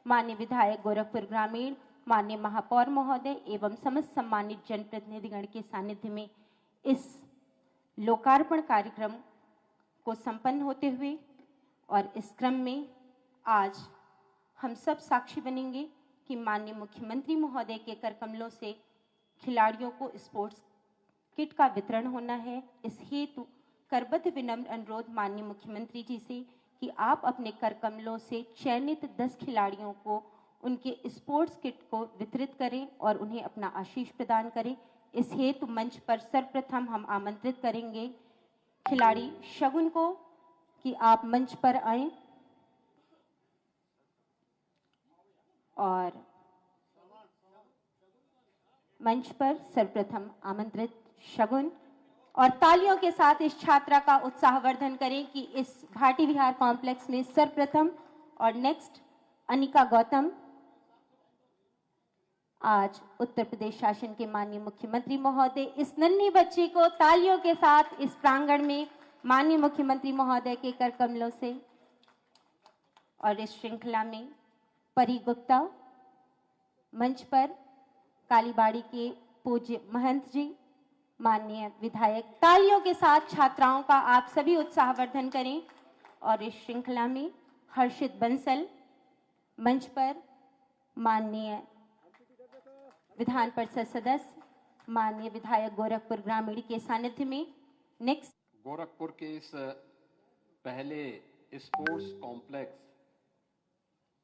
माननीय विधायक गोरखपुर ग्रामीण, माननीय महापौर महोदय एवं समस्त सम्मानित जनप्रतिनिधिगण के सानिध्य में इस लोकार्पण कार्यक्रम को संपन्न होते हुए और इस क्रम में आज हम सब साक्षी बनेंगे कि माननीय मुख्यमंत्री महोदय के कर कमलों से खिलाड़ियों को स्पोर्ट्स किट का वितरण होना है। इस हेतु करबद्ध विनम्र अनुरोध माननीय मुख्यमंत्री जी से कि आप अपने कर कमलों से चयनित 10 खिलाड़ियों को उनके स्पोर्ट्स किट को वितरित करें और उन्हें अपना आशीष प्रदान करें। इस हेतु मंच पर सर्वप्रथम हम आमंत्रित करेंगे खिलाड़ी शगुन को कि आप मंच पर आएं और मंच पर सर्वप्रथम आमंत्रित शगुन और तालियों के साथ इस छात्रा का उत्साहवर्धन करें कि इस भाटी विहार कॉम्प्लेक्स में सर्वप्रथम और नेक्स्ट अनिका गौतम। आज उत्तर प्रदेश शासन के माननीय मुख्यमंत्री महोदय इस नन्ही बच्ची को तालियों के साथ इस प्रांगण में माननीय मुख्यमंत्री महोदय के कर कमलों से और इस श्रृंखला में परी गुप्ता मंच पर, कालीबाड़ी के पूज्य महंत जी, माननीय विधायक, तालियों के साथ छात्राओं का आप सभी उत्साहवर्धन करें और इस श्रृंखला में हर्षित बंसल मंच पर, माननीय विधान परिषद सदस्य माननीय विधायक गोरखपुर ग्रामीण के सानिध्य में नेक्स्ट गोरखपुर के इस पहले स्पोर्ट्स कॉम्प्लेक्स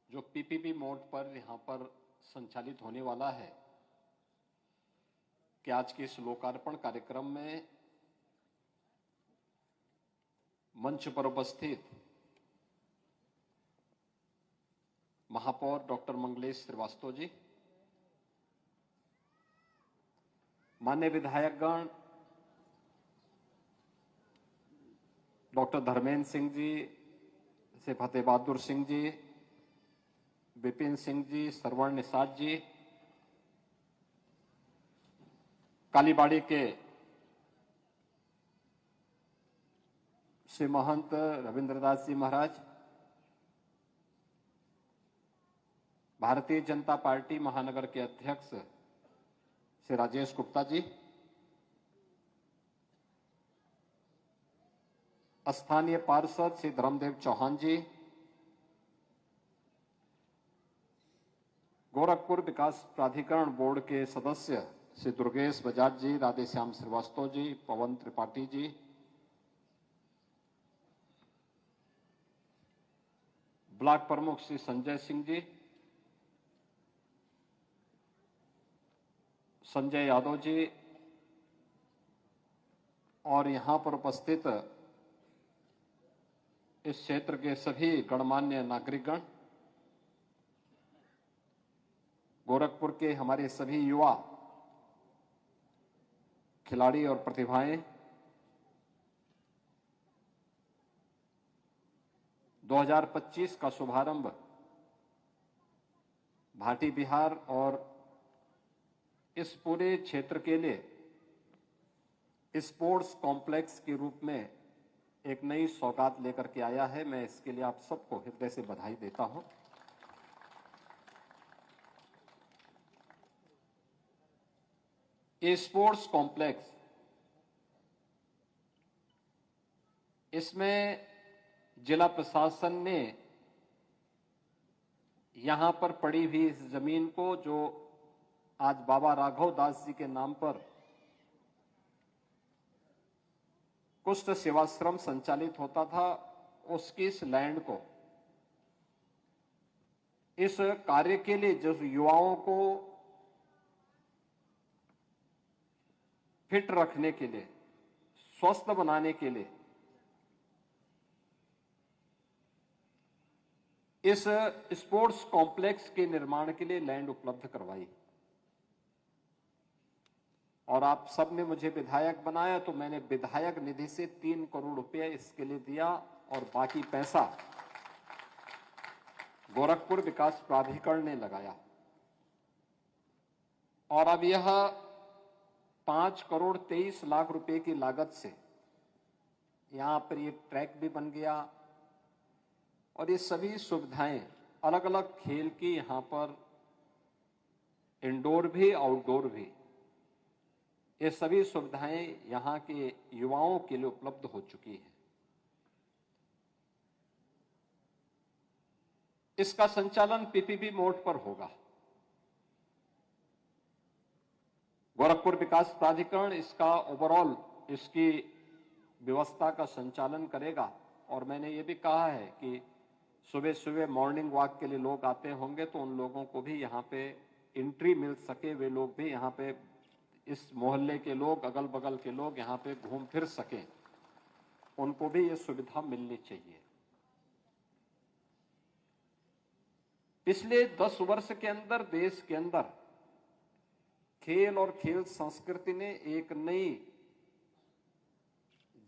जो पीपीपी मोड पर यहाँ पर संचालित होने वाला है कि आज के इस लोकार्पण कार्यक्रम में मंच पर उपस्थित महापौर डॉक्टर मंगलेश श्रीवास्तव जी, माननीय विधायकगण डॉक्टर धर्मेंद्र सिंह जी से फतेह बहादुर सिंह जी, विपिन सिंह जी, सरवण निषाद जी, कालीबाड़ी के श्री महंत रविंद्रदास जी महाराज, भारतीय जनता पार्टी महानगर के अध्यक्ष श्री राजेश गुप्ता जी, स्थानीय पार्षद श्री धर्मदेव चौहान जी, गोरखपुर विकास प्राधिकरण बोर्ड के सदस्य श्री दुर्गेश बजाज जी, राधेश्याम श्रीवास्तव जी, पवन त्रिपाठी जी, ब्लॉक प्रमुख श्री संजय सिंह जी, संजय यादव जी और यहां पर उपस्थित इस क्षेत्र के सभी गणमान्य नागरिकगण, गोरखपुर के हमारे सभी युवा खिलाड़ी और प्रतिभाएं, 2025 का शुभारंभ भाटी बिहार और इस पूरे क्षेत्र के लिए स्पोर्ट्स कॉम्प्लेक्स के रूप में एक नई सौगात लेकर के आया है। मैं इसके लिए आप सबको हृदय से बधाई देता हूं। ये स्पोर्ट्स कॉम्प्लेक्स, इसमें जिला प्रशासन ने यहां पर पड़ी हुई इस जमीन को जो आज बाबा राघव दास जी के नाम पर कुष्ठ सेवाश्रम संचालित होता था, उसकी इस लैंड को इस कार्य के लिए जो युवाओं को फिट रखने के लिए, स्वस्थ बनाने के लिए इस स्पोर्ट्स कॉम्प्लेक्स के निर्माण के लिए लैंड उपलब्ध करवाई। और आप सब ने मुझे विधायक बनाया तो मैंने विधायक निधि से 3 करोड़ रुपए इसके लिए दिया और बाकी पैसा गोरखपुर विकास प्राधिकरण ने लगाया। और अब यह 5 करोड़ 23 लाख रुपए की लागत से यहां पर ये ट्रैक भी बन गया और ये सभी सुविधाएं अलग अलग खेल की यहां पर इंडोर भी आउटडोर भी ये सभी सुविधाएं यहां के युवाओं के लिए उपलब्ध हो चुकी हैं। इसका संचालन पीपीपी मोड पर होगा। गोरखपुर विकास प्राधिकरण इसका ओवरऑल इसकी व्यवस्था का संचालन करेगा। और मैंने ये भी कहा है कि सुबह सुबह मॉर्निंग वॉक के लिए लोग आते होंगे तो उन लोगों को भी यहाँ पे एंट्री मिल सके, वे लोग भी यहाँ पे इस मोहल्ले के लोग, अगल बगल के लोग यहाँ पे घूम फिर सकें, उनको भी ये सुविधा मिलनी चाहिए। पिछले 10 वर्ष के अंदर देश के अंदर खेल और खेल संस्कृति ने एक नई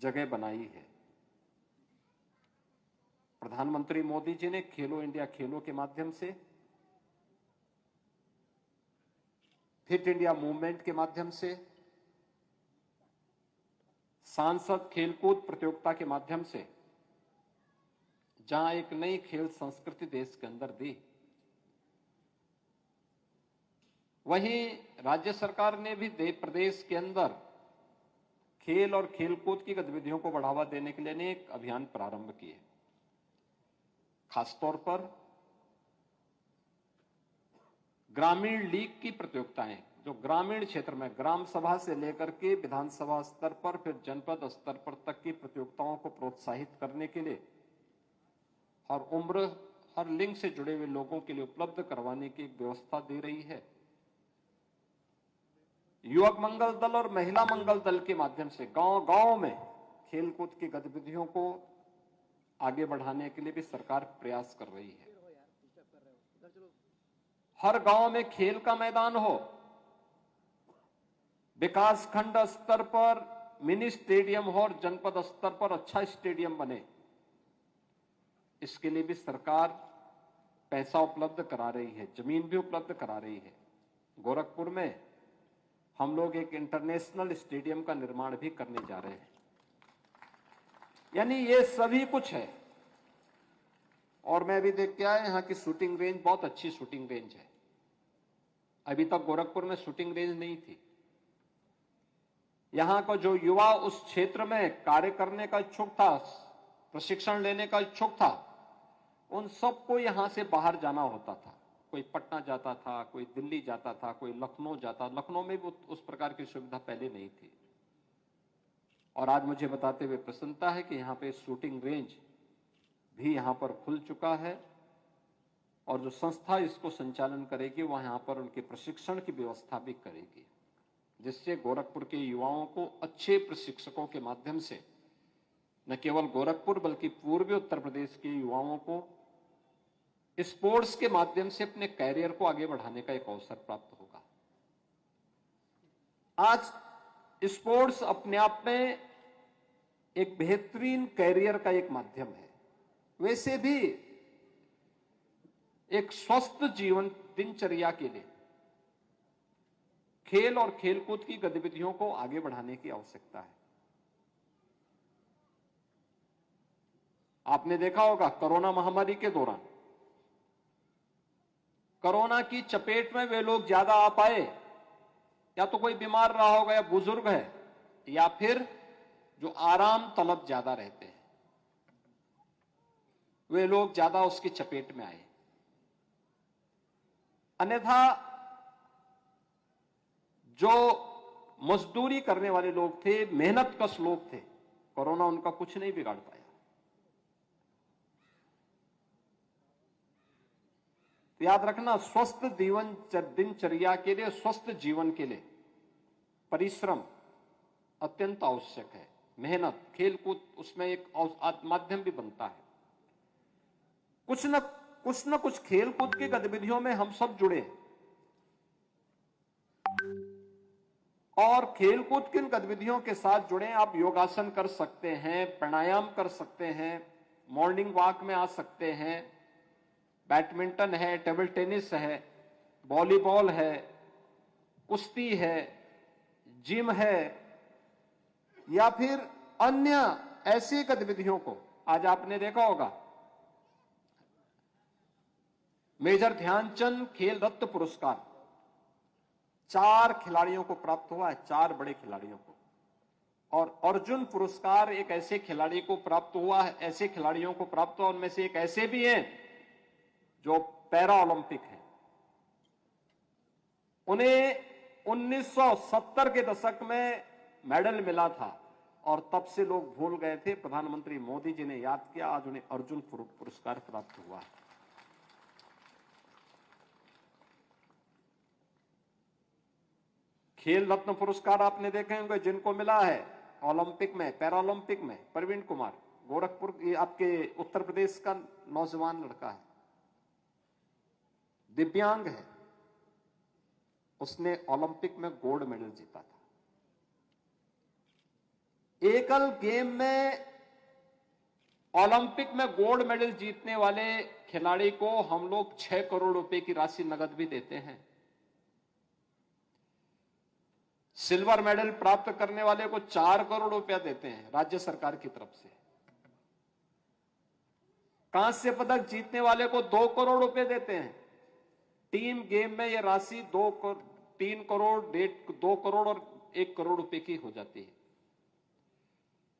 जगह बनाई है। प्रधानमंत्री मोदी जी ने खेलो इंडिया खेलों के माध्यम से, फिट इंडिया मूवमेंट के माध्यम से, सांसद खेलकूद प्रतियोगिता के माध्यम से जहां एक नई खेल संस्कृति देश के अंदर दी, वहीं राज्य सरकार ने भी प्रदेश के अंदर खेल और खेलकूद की गतिविधियों को बढ़ावा देने के लिए अनेक अभियान प्रारंभ किए। खासतौर पर ग्रामीण लीग की प्रतियोगिताएं जो ग्रामीण क्षेत्र में ग्राम सभा से लेकर के विधानसभा स्तर पर फिर जनपद स्तर पर तक की प्रतियोगिताओं को प्रोत्साहित करने के लिए हर उम्र हर लिंग से जुड़े हुए लोगों के लिए उपलब्ध करवाने की व्यवस्था दे रही है। युवक मंगल दल और महिला मंगल दल के माध्यम से गांव-गांव में खेलकूद की गतिविधियों को आगे बढ़ाने के लिए भी सरकार प्रयास कर रही है। हर गांव में खेल का मैदान हो, विकास खंड स्तर पर मिनी स्टेडियम हो और जनपद स्तर पर अच्छा स्टेडियम बने, इसके लिए भी सरकार पैसा उपलब्ध करा रही है, जमीन भी उपलब्ध करा रही है। गोरखपुर में हम लोग एक इंटरनेशनल स्टेडियम का निर्माण भी करने जा रहे हैं। यानी ये सभी कुछ है। और मैं भी देख के आया, यहाँ की शूटिंग रेंज बहुत अच्छी शूटिंग रेंज है। अभी तक गोरखपुर में शूटिंग रेंज नहीं थी। यहाँ का जो युवा उस क्षेत्र में कार्य करने का इच्छुक था, प्रशिक्षण लेने का इच्छुक था, उन सबको यहां से बाहर जाना होता था। कोई पटना जाता था, कोई दिल्ली जाता था, कोई लखनऊ जाता। लखनऊ में भी उस प्रकार की सुविधा पहले नहीं थी। और आज मुझे बताते हुए प्रसन्नता है कि यहाँ पे शूटिंग रेंज भी यहाँ पर खुल चुका है और जो संस्था इसको संचालन करेगी वह यहाँ पर उनके प्रशिक्षण की व्यवस्था भी करेगी, जिससे गोरखपुर के युवाओं को अच्छे प्रशिक्षकों के माध्यम से न केवल गोरखपुर बल्कि पूर्वी उत्तर प्रदेश के युवाओं को स्पोर्ट्स के माध्यम से अपने कैरियर को आगे बढ़ाने का एक अवसर प्राप्त होगा। आज स्पोर्ट्स अपने आप में एक बेहतरीन कैरियर का एक माध्यम है। वैसे भी एक स्वस्थ जीवन दिनचर्या के लिए खेल और खेलकूद की गतिविधियों को आगे बढ़ाने की आवश्यकता है। आपने देखा होगा कोरोना महामारी के दौरान कोरोना की चपेट में वे लोग ज्यादा आ पाए, या तो कोई बीमार रहा होगा या बुजुर्ग है, या फिर जो आराम तलब ज्यादा रहते हैं वे लोग ज्यादा उसकी चपेट में आए। अन्यथा जो मजदूरी करने वाले लोग थे, मेहनत कश लोग थे, कोरोना उनका कुछ नहीं बिगाड़ पाया। तो याद रखना, स्वस्थ जीवन दिनचर्या के लिए, स्वस्थ जीवन के लिए परिश्रम अत्यंत आवश्यक है। मेहनत, खेलकूद उसमें एक माध्यम भी बनता है। कुछ न कुछ खेलकूद की गतिविधियों में हम सब जुड़े और खेलकूद की गतिविधियों के साथ जुड़े। आप योगासन कर सकते हैं, प्राणायाम कर सकते हैं, मॉर्निंग वॉक में आ सकते हैं, बैडमिंटन है, टेबल टेनिस है, वॉलीबॉल है, कुश्ती है, जिम है, या फिर अन्य ऐसी गतिविधियों को। आज आपने देखा होगा मेजर ध्यानचंद खेल रत्न पुरस्कार 4 खिलाड़ियों को प्राप्त हुआ है, 4 बड़े खिलाड़ियों को। और अर्जुन पुरस्कार एक ऐसे खिलाड़ी को प्राप्त हुआ है, ऐसे खिलाड़ियों को प्राप्त हुआ, उनमें से एक ऐसे भी हैं जो पैरा ओलंपिक है। उन्हें 1970 के दशक में मेडल मिला था और तब से लोग भूल गए थे। प्रधानमंत्री मोदी जी ने याद किया, आज उन्हें अर्जुन पुरस्कार प्राप्त हुआ है। खेल रत्न पुरस्कार आपने देखे होंगे जिनको मिला है ओलंपिक में, पैरा ओलंपिक में। प्रवीण कुमार गोरखपुर, ये आपके उत्तर प्रदेश का नौजवान लड़का है, दिव्यांग है, उसने ओलंपिक में गोल्ड मेडल जीता था। एकल गेम में ओलंपिक में गोल्ड मेडल जीतने वाले खिलाड़ी को हम लोग 6 करोड़ रुपए की राशि नगद भी देते हैं। सिल्वर मेडल प्राप्त करने वाले को 4 करोड़ रुपया देते हैं राज्य सरकार की तरफ से। कांस्य पदक जीतने वाले को 2 करोड़ रुपए देते हैं। टीम गेम में यह राशि 3 करोड़, 2 करोड़ और 1 करोड़ रुपए की हो जाती है।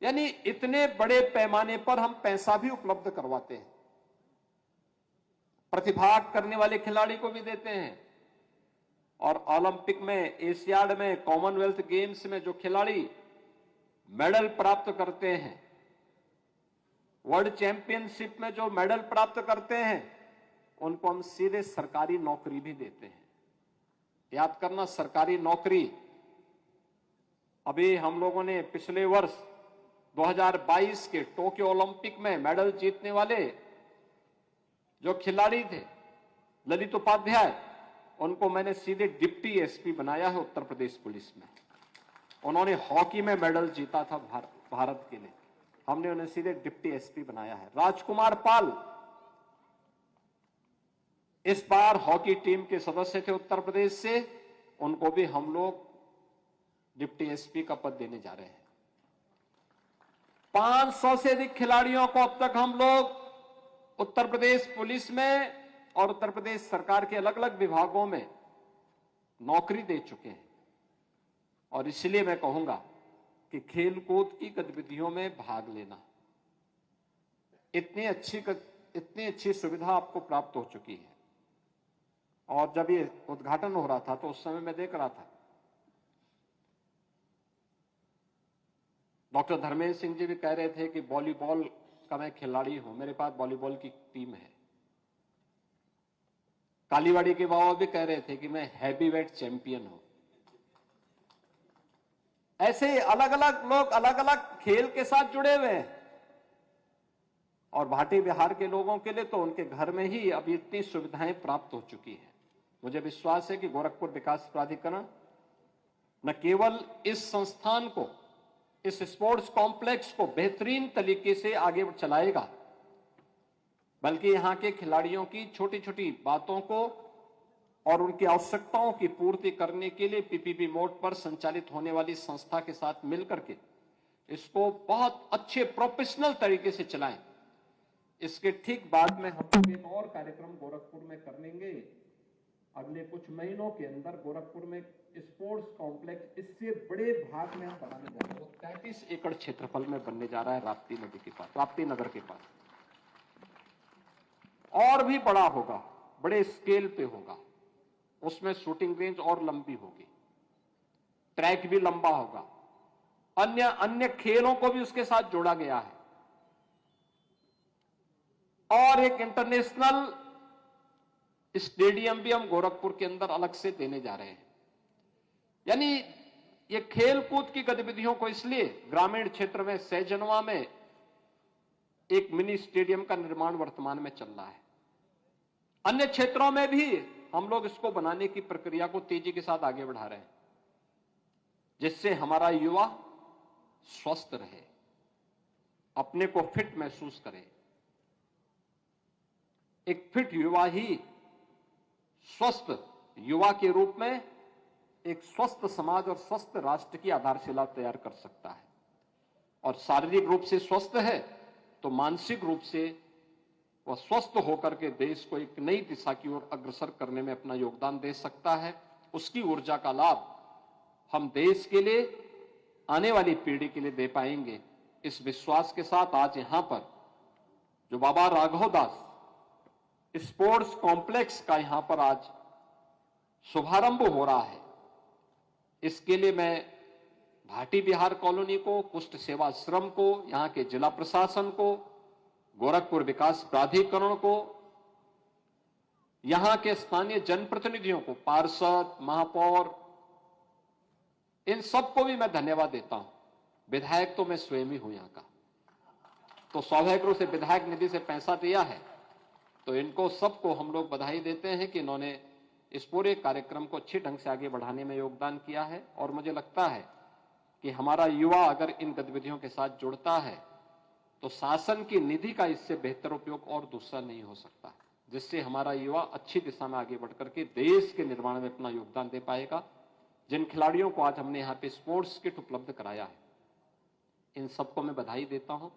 यानी इतने बड़े पैमाने पर हम पैसा भी उपलब्ध करवाते हैं। प्रतिभाग करने वाले खिलाड़ी को भी देते हैं। और ओलंपिक में, एशियाड में, कॉमनवेल्थ गेम्स में जो खिलाड़ी मेडल प्राप्त करते हैं, वर्ल्ड चैंपियनशिप में जो मेडल प्राप्त करते हैं, उनको हम सीधे सरकारी नौकरी भी देते हैं। याद करना, सरकारी नौकरी। अभी हम लोगों ने पिछले वर्ष 2022 के टोक्यो ओलंपिक में मेडल जीतने वाले जो खिलाड़ी थे, ललित उपाध्याय, उनको मैंने सीधे डिप्टी एसपी बनाया है उत्तर प्रदेश पुलिस में। उन्होंने हॉकी में मेडल जीता था भारत के लिए, हमने उन्हें सीधे डिप्टी एसपी बनाया है। राजकुमार पाल इस बार हॉकी टीम के सदस्य थे उत्तर प्रदेश से, उनको भी हम लोग डिप्टी एसपी का पद देने जा रहे हैं। 500 से अधिक खिलाड़ियों को अब तक हम लोग उत्तर प्रदेश पुलिस में और उत्तर प्रदेश सरकार के अलग अलग विभागों में नौकरी दे चुके हैं। और इसलिए मैं कहूंगा कि खेलकूद की गतिविधियों में भाग लेना, इतनी अच्छी सुविधा आपको प्राप्त हो चुकी है। और जब ये उद्घाटन हो रहा था तो उस समय मैं देख रहा था, डॉक्टर धर्मेंद्र सिंह जी भी कह रहे थे कि वॉलीबॉल का मैं खिलाड़ी हूं, मेरे पास वॉलीबॉल की टीम है। कालीवाड़ी के बाबा भी कह रहे थे कि मैं हैवीवेट चैंपियन हूं। ऐसे अलग अलग लोग अलग अलग खेल के साथ जुड़े हुए हैं। और भाटी बिहार के लोगों के लिए तो उनके घर में ही अब इतनी सुविधाएं प्राप्त हो चुकी है। मुझे विश्वास है कि गोरखपुर विकास प्राधिकरण न केवल इस संस्थान को, इस स्पोर्ट्स कॉम्प्लेक्स को बेहतरीन तरीके से आगे चलाएगा, बल्कि यहां के खिलाड़ियों की छोटी छोटी बातों को और उनकी आवश्यकताओं की पूर्ति करने के लिए पीपीपी मोड पर संचालित होने वाली संस्था के साथ मिलकर के इसको बहुत अच्छे प्रोफेशनल तरीके से चलाएं। इसके ठीक बाद में हम एक और कार्यक्रम गोरखपुर में करेंगे। अगले कुछ महीनों के अंदर गोरखपुर में स्पोर्ट्स कॉम्प्लेक्स इससे बड़े भाग में हम बनाने जा रहे हैं। 33 एकड़ क्षेत्रफल में बनने जा रहा है, राप्ती नदी के पास, राप्ती नगर के पास। और भी बड़ा होगा, बड़े स्केल पे होगा। उसमें शूटिंग रेंज और लंबी होगी, ट्रैक भी लंबा होगा, अन्य खेलों को भी उसके साथ जोड़ा गया है। और एक इंटरनेशनल स्टेडियम भी हम गोरखपुर के अंदर अलग से देने जा रहे हैं। यानी ये खेल कूद की गतिविधियों को इसलिए ग्रामीण क्षेत्र में सैजनवा में एक मिनी स्टेडियम का निर्माण वर्तमान में चल रहा है। अन्य क्षेत्रों में भी हम लोग इसको बनाने की प्रक्रिया को तेजी के साथ आगे बढ़ा रहे हैं, जिससे हमारा युवा स्वस्थ रहे, अपने को फिट महसूस करे। एक फिट युवा ही स्वस्थ युवा के रूप में एक स्वस्थ समाज और स्वस्थ राष्ट्र की आधारशिला तैयार कर सकता है। और शारीरिक रूप से स्वस्थ है तो मानसिक रूप से वह स्वस्थ होकर के देश को एक नई दिशा की ओर अग्रसर करने में अपना योगदान दे सकता है। उसकी ऊर्जा का लाभ हम देश के लिए, आने वाली पीढ़ी के लिए दे पाएंगे। इस विश्वास के साथ आज यहां पर जो बाबा राघव दास स्पोर्ट्स कॉम्प्लेक्स का यहां पर आज शुभारंभ हो रहा है, इसके लिए मैं भाटी बिहार कॉलोनी को, कुष्ठ सेवाश्रम को, यहां के जिला प्रशासन को, गोरखपुर विकास प्राधिकरण को, यहां के स्थानीय जनप्रतिनिधियों को, पार्षद, महापौर, इन सबको भी मैं धन्यवाद देता हूं। विधायक तो मैं स्वयं ही हूं यहां का, तो स्वाभाविक रूप से विधायक निधि से पैसा दिया है, तो इनको सबको हम लोग बधाई देते हैं कि इन्होंने इस पूरे कार्यक्रम को अच्छी ढंग से आगे बढ़ाने में योगदान किया है। और मुझे लगता है कि हमारा युवा अगर इन गतिविधियों के साथ जुड़ता है तो शासन की निधि का इससे बेहतर उपयोग और दूसरा नहीं हो सकता, जिससे हमारा युवा अच्छी दिशा में आगे बढ़कर के देश के निर्माण में अपना योगदान दे पाएगा। जिन खिलाड़ियों को आज हमने यहाँ पे स्पोर्ट्स किट उपलब्ध कराया है, इन सबको मैं बधाई देता हूं।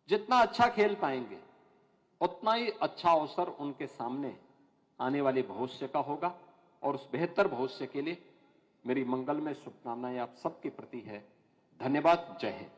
जितना अच्छा खेल पाएंगे उतना ही अच्छा अवसर उनके सामने आने वाले भविष्य का होगा, और उस बेहतर भविष्य के लिए मेरी मंगलमय शुभकामनाएं आप सबके प्रति है। धन्यवाद। जय हिंद।